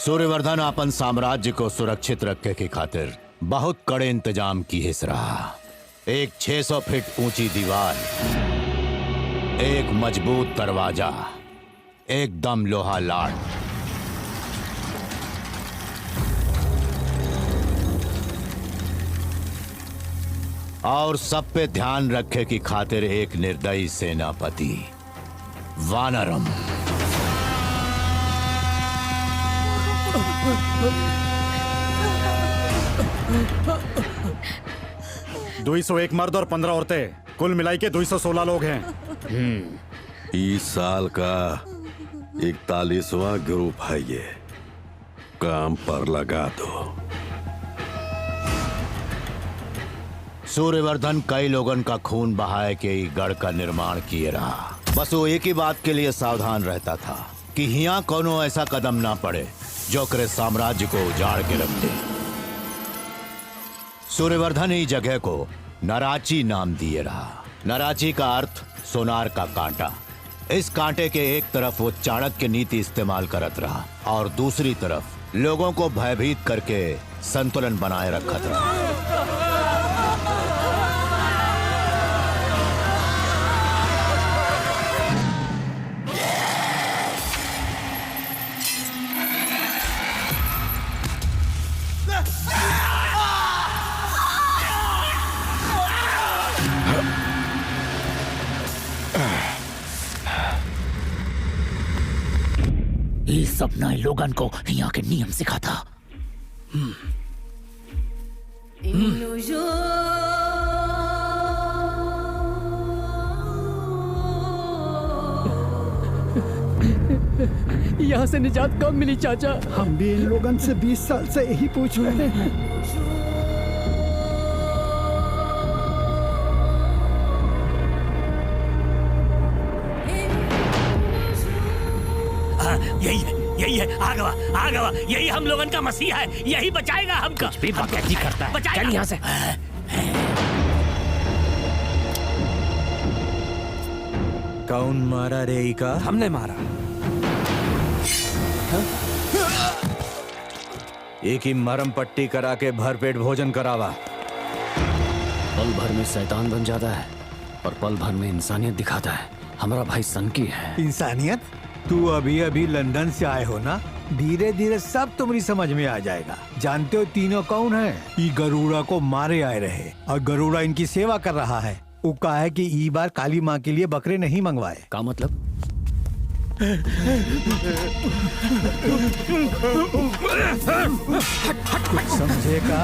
सूर्यवर्धन अपन साम्राज्य को सुरक्षित रखने की खातिर बहुत कड़े इंतजाम की हिस रहा। एक 600 फीट ऊंची दीवार, एक मजबूत दरवाजा, एकदम लोहा लाट, और सब पे ध्यान रखे की खातिर एक निर्दयी सेनापति वानरम। 201 मर्द और 15 औरतें, कुल मिलाई के 216 लोग हैं। इस साल का 41वां ग्रुप है ये। काम पर लगा दो। सूर्यवर्धन कई लोगन का खून बहाए के गढ़ का निर्माण किए रहा। बस वो एक ही बात के लिए सावधान रहता था कि यहाँ कोनो ऐसा कदम ना पड़े जो करे साम्राज्य को उजाड़ के रख दे। सूर्यवर्धन ही जगह को नराची नाम दिए रहा। नराची का अर्थ सोनार का कांटा। इस कांटे के एक तरफ वो चाणक्य नीति इस्तेमाल करत रहा और दूसरी तरफ लोगों को भयभीत करके संतुलन बनाए रखत रहा। ये सब नए लोगन को यहाँ के नियम सिखाता। यहाँ से निजात कब मिली चाचा? हम भी इन लोगन से 20 साल से यही पूछ रहे हैं। यही है आगवा, यही हम लोगन का मसीहा है, यही बचाएगा हमको। कुछ भी बकैती करता है। चल यहाँ से। कौन मारा रे का? हमने मारा। एक ही मरम पट्टी करा के भरपेट भोजन करावा। पल भर में शैतान बन जाता है और पल भर में इंसानियत दिखाता है। हमारा भाई सनकी है। इंसानियत? तू अभी अभी लंदन से आए हो ना, धीरे धीरे सब तुम्हारी समझ में आ जाएगा। जानते हो तीनों कौन है? ये गरुड़ा को मारे आए रहे और गरुड़ा इनकी सेवा कर रहा है। वो कहा है कि ई बार काली माँ के लिए बकरे नहीं मंगवाए। का मतलब? कुछ समझेगा?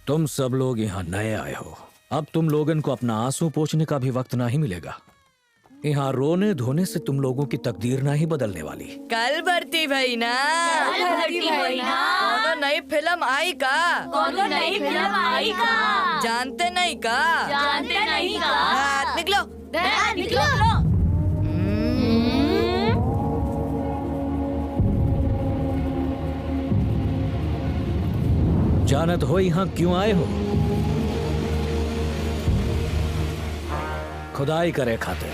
तुम सब लोग यहाँ नए आए हो। अब तुम लोगन को अपना आंसू पोंछने का भी वक्त नहीं मिलेगा। यहाँ रोने धोने से तुम लोगों की तकदीर नहीं बदलने वाली। कल भर्ती भाई ना, कौनो नई फिल्म आई का? कौनो नई फिल्म आई का? जानते नहीं का? जानते नहीं का? निकलो निकलो। जानत हो यहाँ क्यों आए हो? खुदाई करे खातिर।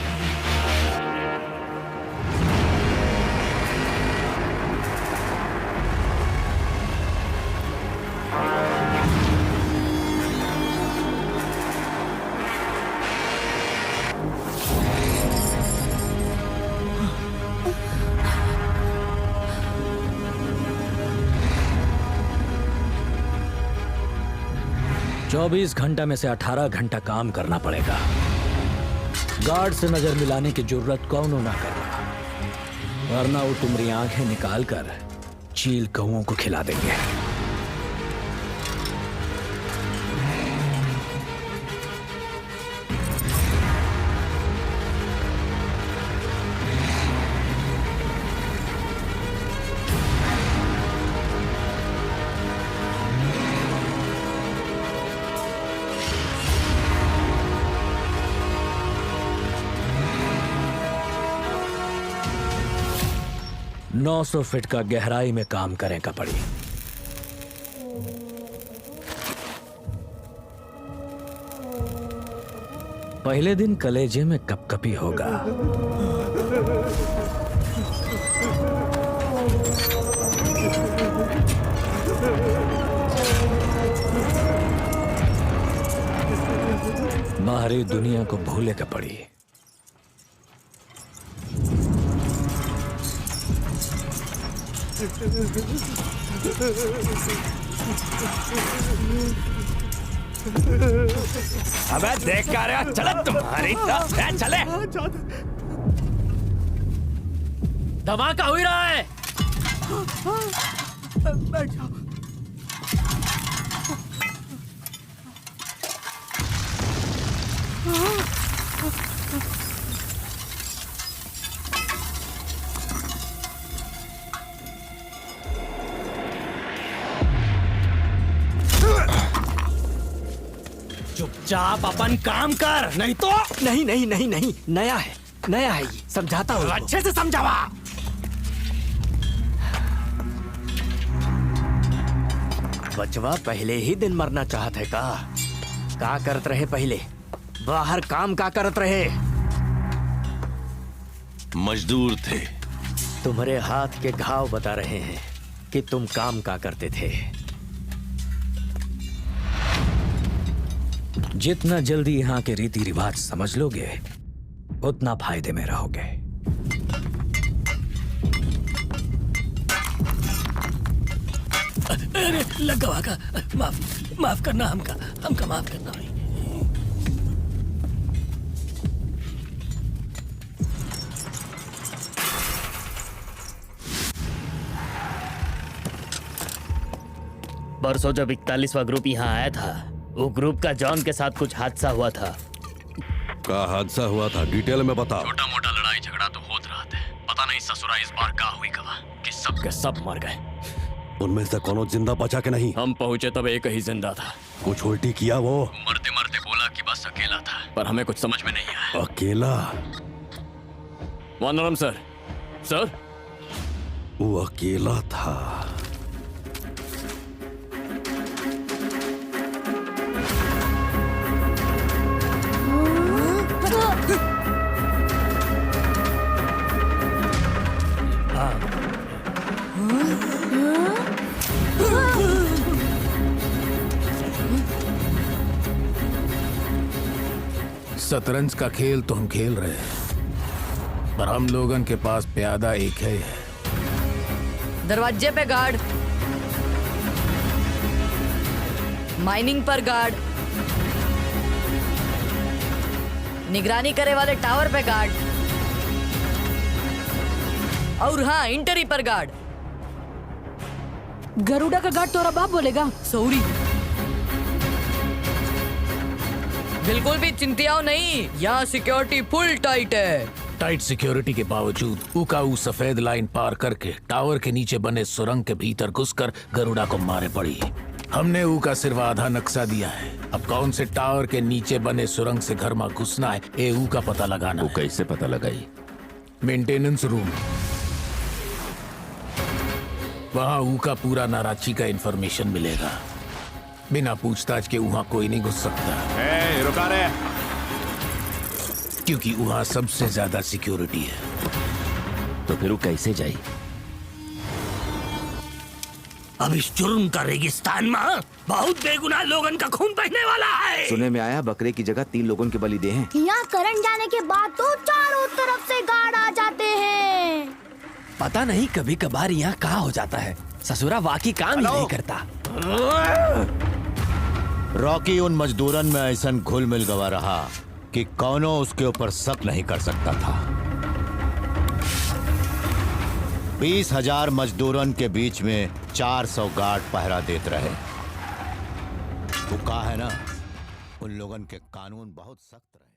24 घंटा में से 18 घंटा काम करना पड़ेगा। गार्ड से नजर मिलाने की जरूरत कौन ना करना, वरना वो तुम्हारी आंखें निकाल कर चील कौओं को खिला देंगे। नौ 900 फीट का गहराई में काम करें का पड़ी। पहले दिन कलेजे में कपकपी होगा। बाहरी दुनिया को भूले का पड़ी। अबे देख क्या रहा, चले तुम्हारी तो चले। धमाका हो ही रहा है। चुपचाप अपन काम कर, नहीं तो। नहीं नहीं नहीं नहीं, नया है ये, समझाता हूँ। अच्छे से समझावा। बचवा पहले ही दिन मरना चाहत है का करत रहे पहले? बाहर काम का करत रहे? मजदूर थे। तुम्हारे हाथ के घाव बता रहे हैं कि तुम काम का करते थे। जितना जल्दी यहाँ के रीति रिवाज समझ लोगे उतना फायदे में रहोगे। अरे लगा का माफ करना, हमका माफ करना। परसों जब 41वां ग्रुप यहाँ आया था, वो ग्रुप का जॉन के साथ कुछ हादसा हुआ था। का हादसा हुआ था, डिटेल में बता। छोटा मोटा लड़ाई झगड़ा तो होत रहा था, पता नहीं ससुरा इस बार का हुई कवा कि सब के सब मर गए। उनमें से कोनो जिंदा बचा के नहीं? हम पहुंचे तब एक ही जिंदा था। कुछ उल्टी किया वो? मरते मरते बोला कि बस अकेला था, पर हमें कुछ समझ में नहीं आया। अकेला? वानरम सर, वो अकेला था। शतरंज का खेल तो हम खेल रहे हैं, पर हम लोगन के पास प्यादा एक है। दरवाजे पे गार्ड, माइनिंग पर गार्ड, निगरानी करे वाले टावर पे गार्ड, और हाँ इंटरी पर गार्ड। गरुड़ा का गार्ड तोरा बाप बोलेगा? सॉरी, बिल्कुल भी चिंतियाओ नहीं, यहाँ सिक्योरिटी फुल टाइट है। टाइट सिक्योरिटी के बावजूद ऊ सफेद लाइन पार करके टावर के नीचे बने सुरंग के भीतर घुसकर गरुड़ा को मारे पड़ी। हमने ऊ का सिर्फ आधा नक्शा दिया है। अब कौन से टावर के नीचे बने सुरंग से घर में घुसना है, ये ऊ का पता लगाना। वो कैसे पता लगाई? मेंटेनेंस रूम, वहाँ ऊ का पूरा नाराची का इंफॉर्मेशन मिलेगा। बिना पूछताछ के वहाँ कोई नहीं घुस सकता। रुका रे। क्योंकि वहाँ सबसे ज्यादा सिक्योरिटी है। तो फिर वो कैसे जाई? अब इस जुर्म का रेगिस्तान में बहुत बेगुनाह लोगन का खून बहने वाला है। सुने में आया बकरे की जगह 3 लोगों के बलि दे हैं। यहाँ करंट जाने के बाद तो चारों तरफ से गार्ड आ जाते हैं। पता नहीं कभी कभार यहाँ कहाँ हो जाता है। ससुरा वाकई काम ही नहीं करता। रॉकी उन मजदूरन में ऐसा घुल मिल गवा रहा कि कौनो उसके ऊपर शक नहीं कर सकता था। 20,000 मजदूरन के बीच में 400 गार्ड पहरा देते रहे। वो कहा है ना, उन लोगन के कानून बहुत सख्त रहे।